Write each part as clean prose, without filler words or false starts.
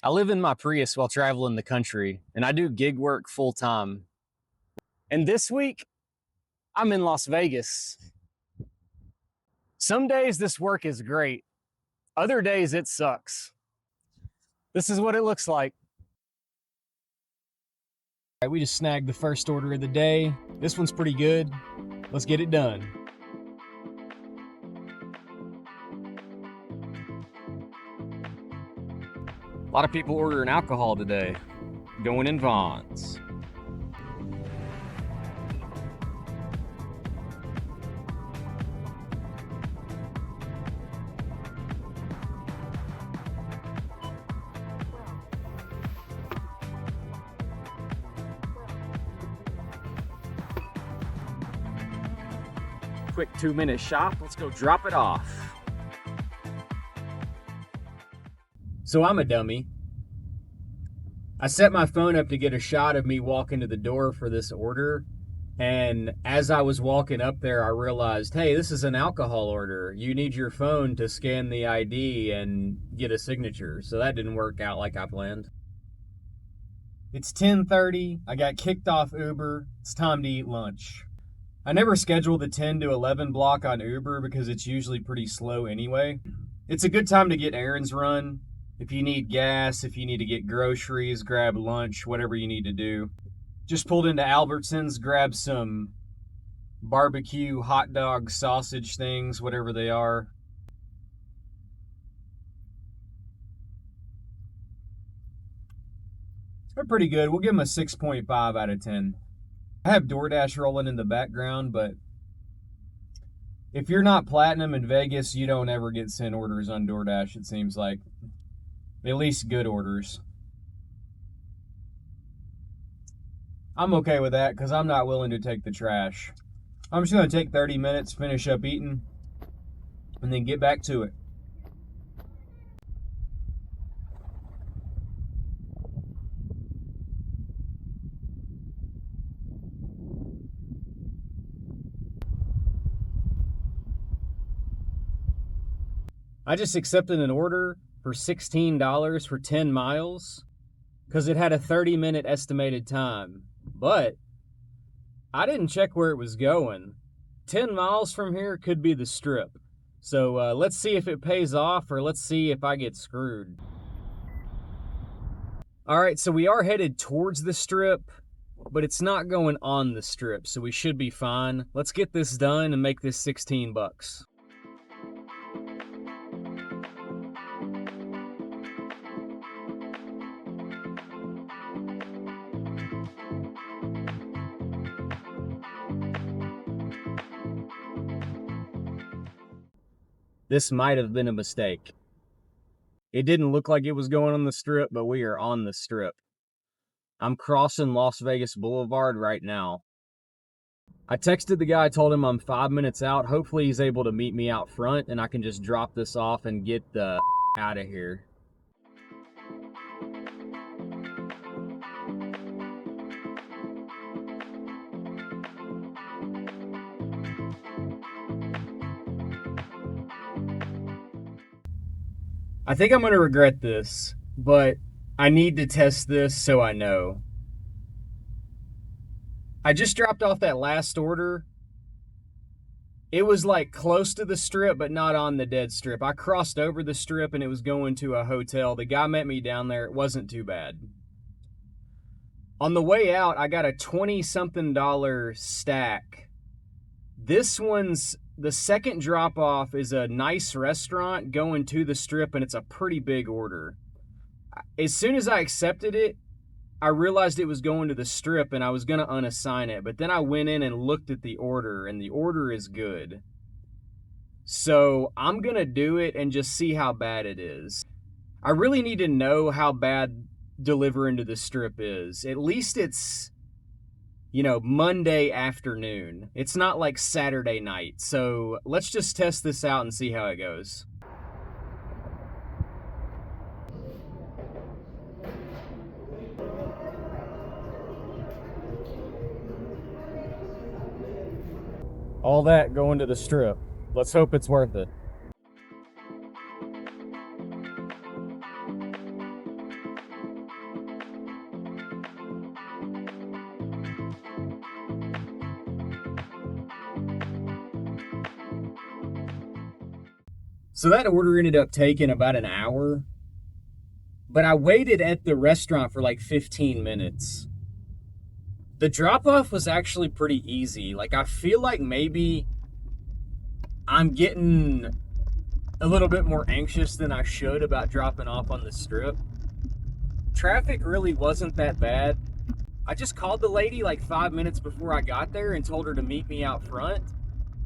I live in my Prius while traveling the country, and I do gig work full time. And this week, I'm in Las Vegas. Some days this work is great, other days it sucks. This is what it looks like. All right, we just snagged the first order of the day. This one's pretty good. Let's get it done. A lot of people ordering alcohol today, going in Vons. Quick 2-minute shop, let's go drop it off. So I'm a dummy. I set my phone up to get a shot of me walking to the door for this order, and as I was walking up there, I realized, hey, this is an alcohol order. You need your phone to scan the ID and get a signature. So that didn't work out like I planned. It's 10:30. I got kicked off Uber. It's time to eat lunch. I never schedule the 10 to 11 block on Uber because it's usually pretty slow anyway. It's a good time to get errands run. If you need gas, if you need to get groceries, grab lunch, whatever you need to do. Just pulled into Albertsons, grabbed some barbecue, hot dog, sausage things, whatever they are. They're pretty good. We'll give them a 6.5 out of 10. I have DoorDash rolling in the background, but if you're not platinum in Vegas, you don't ever get sent orders on DoorDash, it seems like. At least good orders. I'm okay with that because I'm not willing to take the trash. I'm just going to take 30 minutes, finish up eating, and then get back to it. I just accepted an order for $16 for 10 miles because it had a 30-minute estimated time. But I didn't check where it was going. 10 miles from here could be the Strip. So let's see if it pays off, or let's see if I get screwed. All right, so we are headed towards the Strip, but it's not going on the Strip, so we should be fine. Let's get this done and make this 16 bucks. This might have been a mistake. It didn't look like it was going on the Strip, but we are on the Strip. I'm crossing Las Vegas Boulevard right now. I texted the guy, told him I'm 5 minutes out. Hopefully he's able to meet me out front and I can just drop this off and get the out of here. I think I'm going to regret this, but I need to test this so I know. I just dropped off that last order. It was like close to the Strip, but not on the dead Strip. I crossed over the Strip and it was going to a hotel. The guy met me down there. It wasn't too bad. On the way out, I got a $20-something stack. This one's, the second drop off is a nice restaurant going to the Strip, and it's a pretty big order. As soon as I accepted it, I realized it was going to the Strip and I was going to unassign it, but then I went in and looked at the order, and the order is good. So I'm going to do it and just see how bad it is. I really need to know how bad delivering to the Strip is. At least it's, Monday afternoon. It's not like Saturday night. So let's just test this out and see how it goes. All that going to the Strip. Let's hope it's worth it. So that order ended up taking about an hour, but I waited at the restaurant for like 15 minutes. The drop off was actually pretty easy. Like, I feel like maybe I'm getting a little bit more anxious than I should about dropping off on the strip. Traffic really wasn't that bad. I just called the lady like 5 minutes before I got there and told her to meet me out front.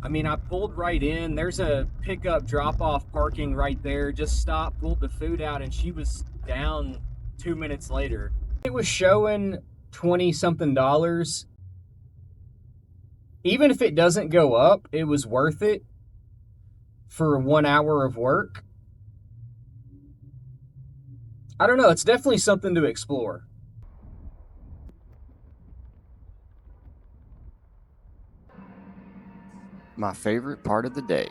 I mean, I pulled right in. There's a pickup drop off parking right there. Just stopped, pulled the food out, and she was down 2 minutes later. It was showing 20 something dollars. Even if it doesn't go up, it was worth it for 1 hour of work. I don't know. It's definitely something to explore. My favorite part of the day.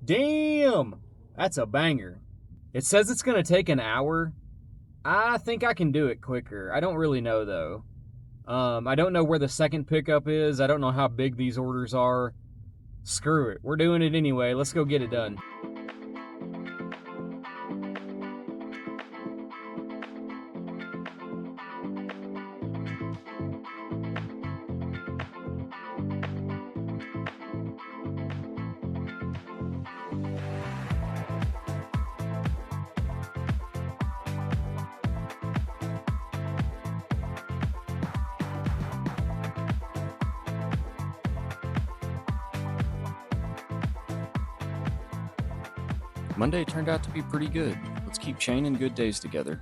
Damn! That's a banger. It says it's going to take an hour. I think I can do it quicker. I don't really know though. I don't know where the second pickup is. I don't know how big these orders are. Screw it. We're doing it anyway. Let's go get it done. Monday turned out to be pretty good. Let's keep chaining good days together.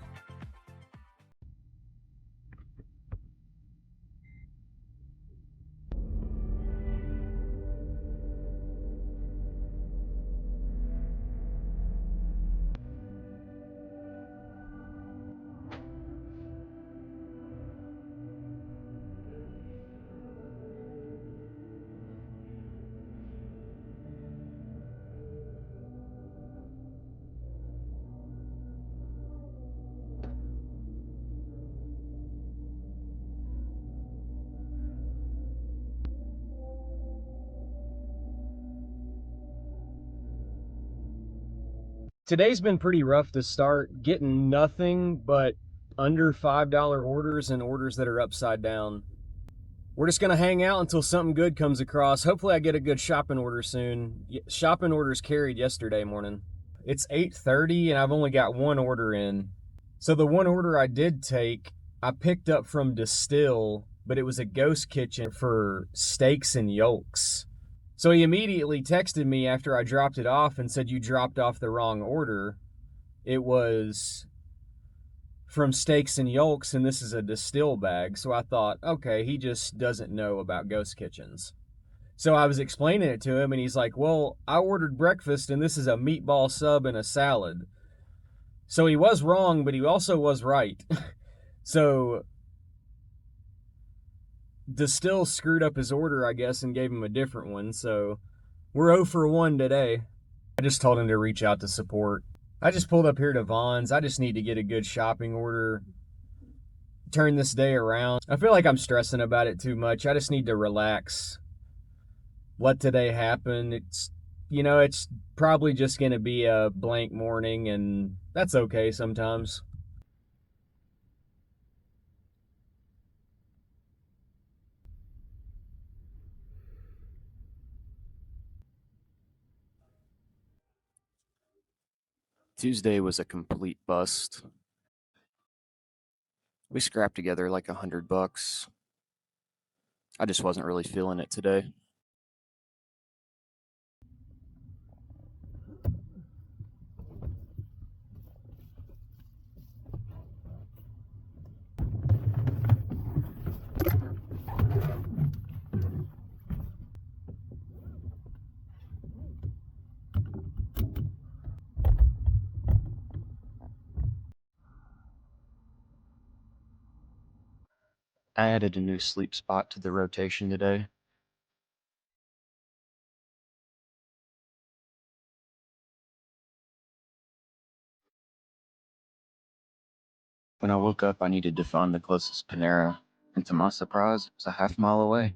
Today's been pretty rough to start, getting nothing but under $5 orders and orders that are upside down. We're just going to hang out until something good comes across. Hopefully I get a good shopping order soon. Shopping orders carried yesterday morning. It's 8:30 and I've only got one order in. So the one order I did take, I picked up from Distill, but it was a ghost kitchen for steaks and yolks. So he immediately texted me after I dropped it off and said, "You dropped off the wrong order. It was from steaks and yolks, and this is a Distill bag." So I thought, okay, he just doesn't know about ghost kitchens. So I was explaining it to him, and he's like, "Well, I ordered breakfast, and this is a meatball sub and a salad." So he was wrong, but he also was right. So Distill screwed up his order, I guess, and gave him a different one. So we're 0 for 1 today. I just told him to reach out to support. I just pulled up here to Vaughn's. I just need to get a good shopping order, turn this day around. I feel like I'm stressing about it too much. I just need to relax, let today happen. It's probably just going to be a blank morning, and that's okay sometimes. Tuesday was a complete bust. We scrapped together like $100. I just wasn't really feeling it today. I added a new sleep spot to the rotation today. When I woke up, I needed to find the closest Panera. And to my surprise, it's a half mile away.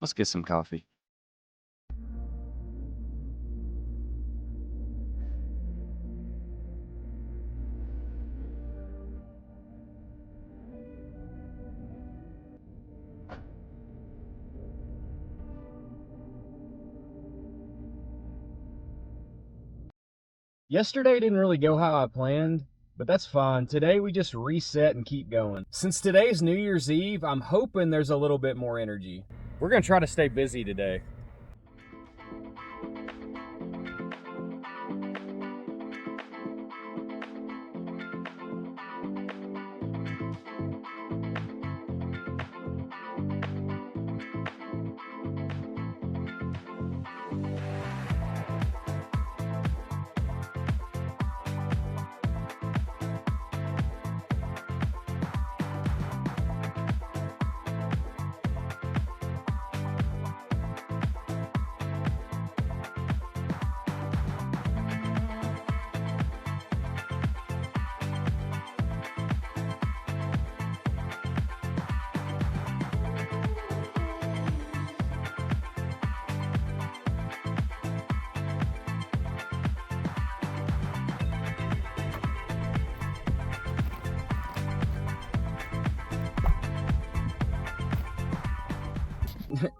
Let's get some coffee. Yesterday didn't really go how I planned, but that's fine. Today we just reset and keep going. Since today's New Year's Eve, I'm hoping there's a little bit more energy. We're gonna try to stay busy today.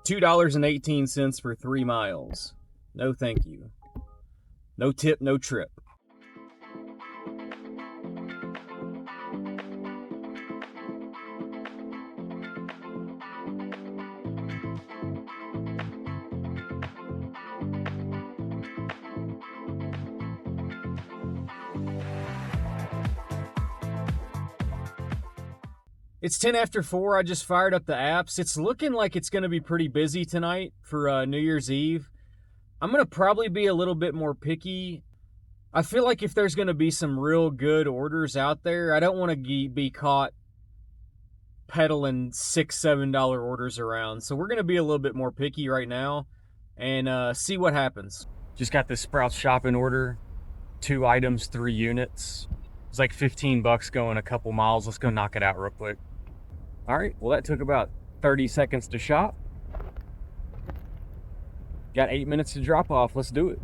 $2.18 for 3 miles. No thank you. No tip, no trip. It's 10 after 4. I just fired up the apps. It's looking like it's going to be pretty busy tonight for New Year's Eve. I'm going to probably be a little bit more picky. I feel like if there's going to be some real good orders out there, I don't want to be caught peddling $6, $7 orders around. So we're going to be a little bit more picky right now and see what happens. Just got this Sprouts shopping order. 2 items, 3 units. It's like $15 going a couple miles. Let's go knock it out real quick. All right, well, that took about 30 seconds to shop. Got 8 minutes to drop off. Let's do it.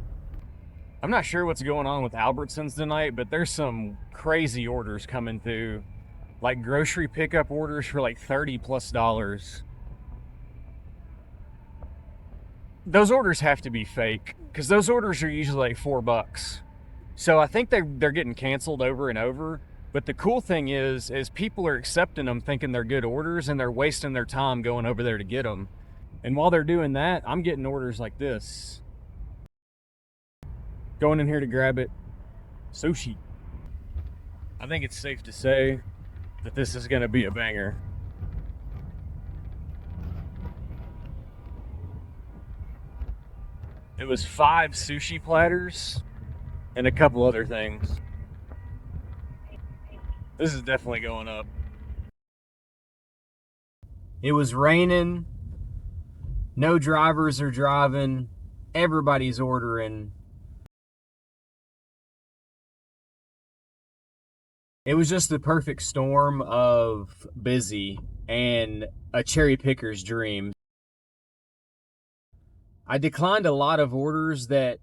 I'm not sure what's going on with Albertsons tonight, but there's some crazy orders coming through. Like grocery pickup orders for like $30+. Those orders have to be fake because those orders are usually like $4. So I think they're getting canceled over and over. But the cool thing is people are accepting them thinking they're good orders and they're wasting their time going over there to get them. And while they're doing that, I'm getting orders like this. Going in here to grab it. Sushi. I think it's safe to say that this is going to be a banger. It was 5 sushi platters and a couple other things. This is definitely going up. It was raining. No drivers are driving. Everybody's ordering. It was just the perfect storm of busy and a cherry picker's dream. I declined a lot of orders that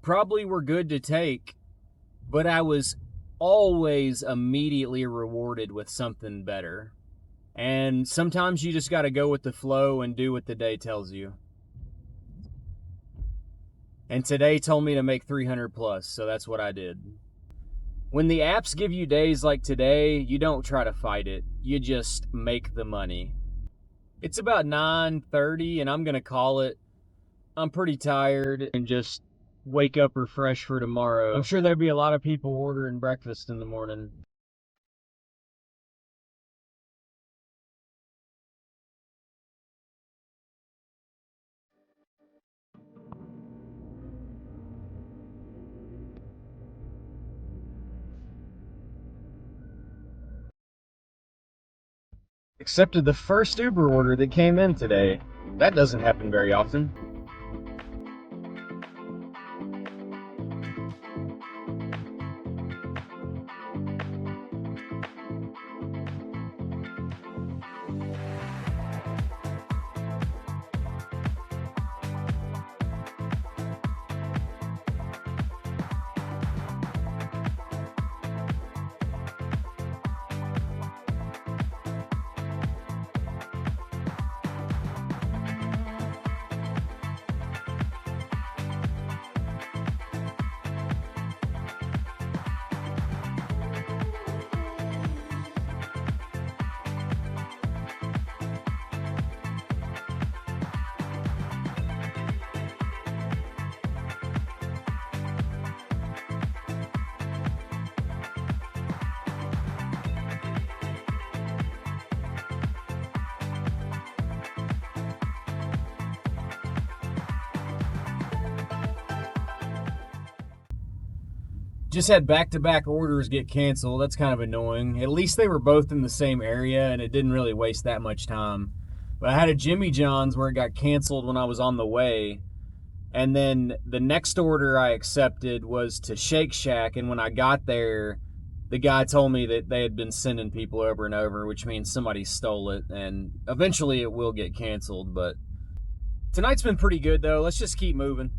probably were good to take, but I was always immediately rewarded with something better. And sometimes you just got to go with the flow and do what the day tells you. And today told me to make 300 plus, so that's what I did. When the apps give you days like today, you don't try to fight it. You just make the money. It's about 9:30 and I'm going to call it. I'm pretty tired and just wake up refreshed for tomorrow. I'm sure there'll be a lot of people ordering breakfast in the morning. Accepted the first Uber order that came in today. That doesn't happen very often. Just had back-to-back orders get canceled. That's kind of annoying. At least they were both in the same area and it didn't really waste that much time. But I had a Jimmy John's where it got canceled when I was on the way. And then the next order I accepted was to Shake Shack. And when I got there, the guy told me that they had been sending people over and over, which means somebody stole it. And eventually it will get canceled. But tonight's been pretty good, though. Let's just keep moving.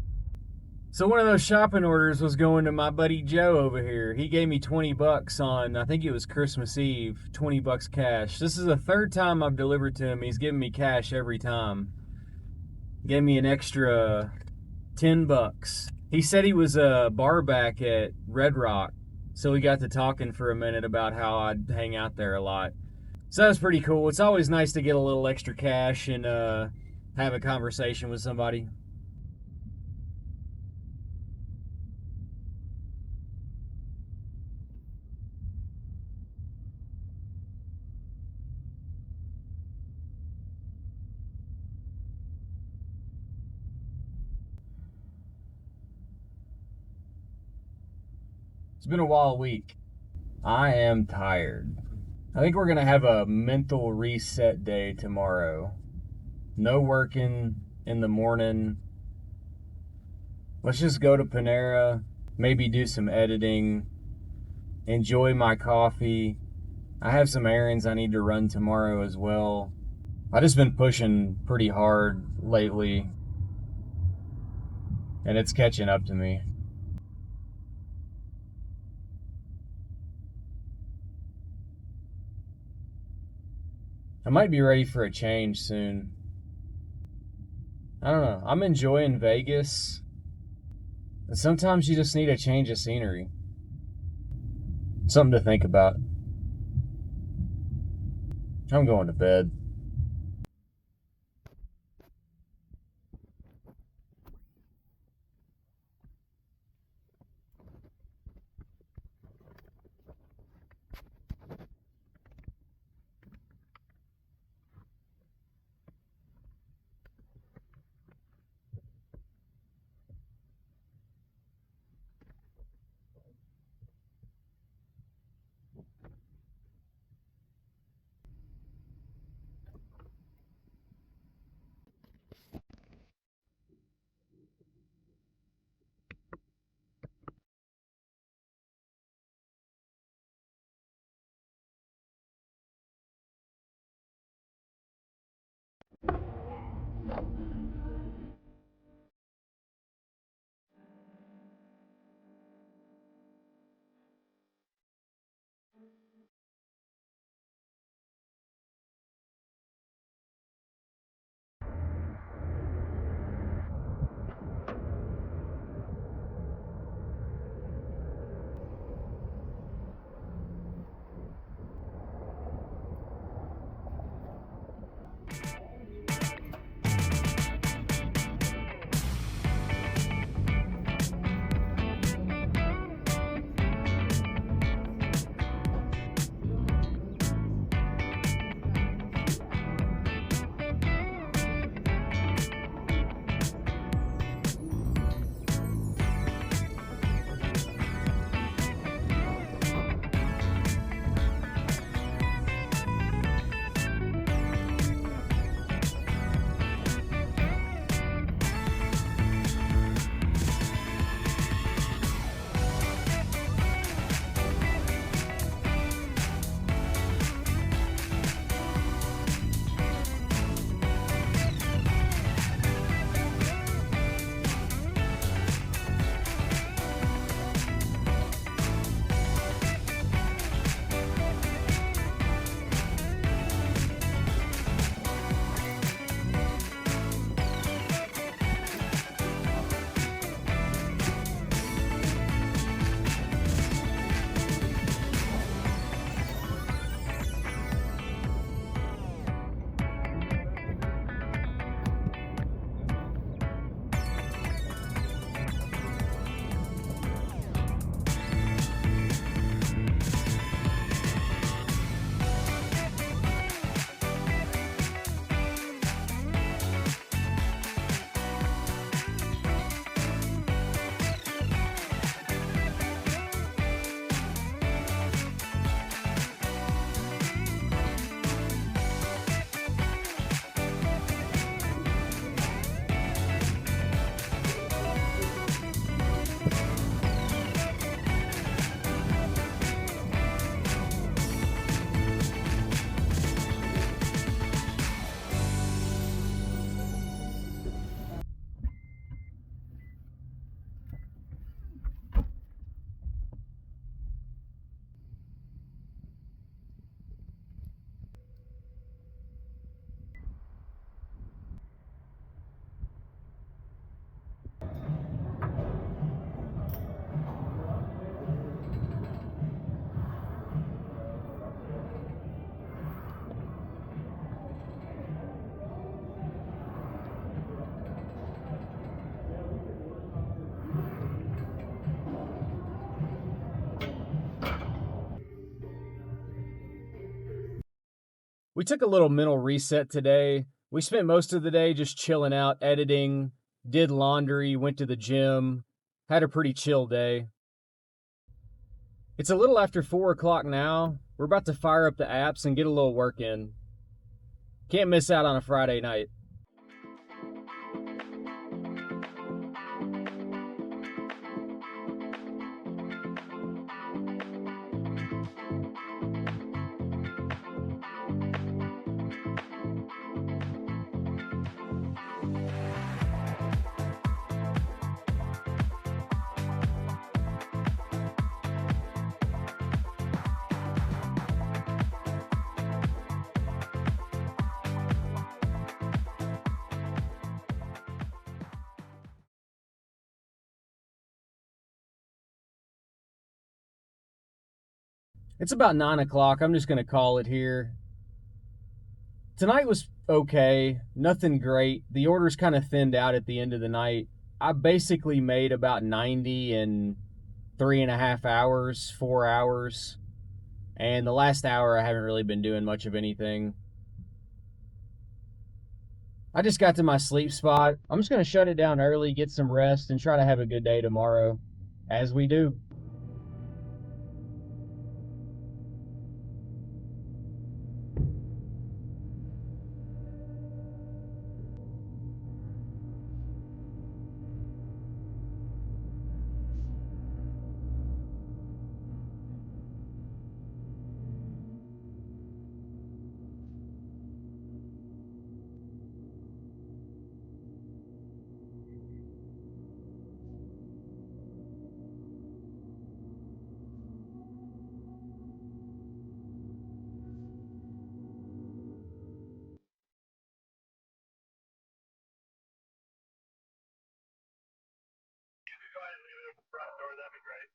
So one of those shopping orders was going to my buddy Joe over here. He gave me 20 bucks on, I think it was Christmas Eve, 20 bucks cash. This is the third time I've delivered to him. He's given me cash every time. Gave me an extra 10 bucks. He said he was a bar back at Red Rock, so we got to talking for a minute about how I'd hang out there a lot. So that was pretty cool. It's always nice to get a little extra cash and have a conversation with somebody. It's been a wild week. I am tired. I think we're going to have a mental reset day tomorrow. No working in the morning. Let's just go to Panera, maybe do some editing, enjoy my coffee. I have some errands I need to run tomorrow as well. I've just been pushing pretty hard lately, and it's catching up to me. I might be ready for a change soon. I don't know. I'm enjoying Vegas, and sometimes you just need a change of scenery. Something to think about. I'm going to bed. We took a little mental reset today. We spent most of the day just chilling out, editing, did laundry, went to the gym, had a pretty chill day. It's a little after 4 o'clock now. We're about to fire up the apps and get a little work in. Can't miss out on a Friday night. It's about 9 o'clock. I'm just going to call it here. Tonight was okay. Nothing great. The orders kind of thinned out at the end of the night. I basically made about 90 in 3.5 hours, 4 hours. And the last hour, I haven't really been doing much of anything. I just got to my sleep spot. I'm just going to shut it down early, get some rest, and try to have a good day tomorrow, as we do.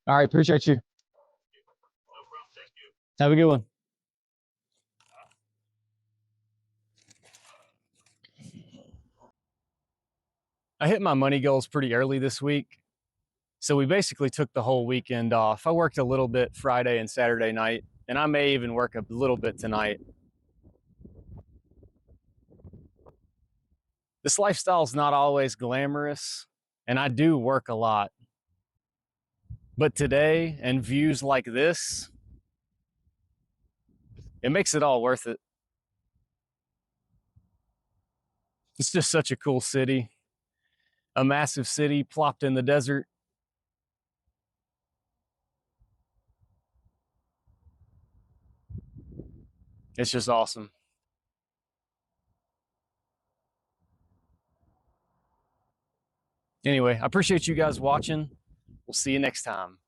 All right, appreciate you. Have a good one. I hit my money goals pretty early this week. So we basically took the whole weekend off. I worked a little bit Friday and Saturday night, and I may even work a little bit tonight. This lifestyle is not always glamorous, and I do work a lot. But today, and views like this, it makes it all worth it. It's just such a cool city. A massive city plopped in the desert. It's just awesome. Anyway, I appreciate you guys watching. We'll see you next time.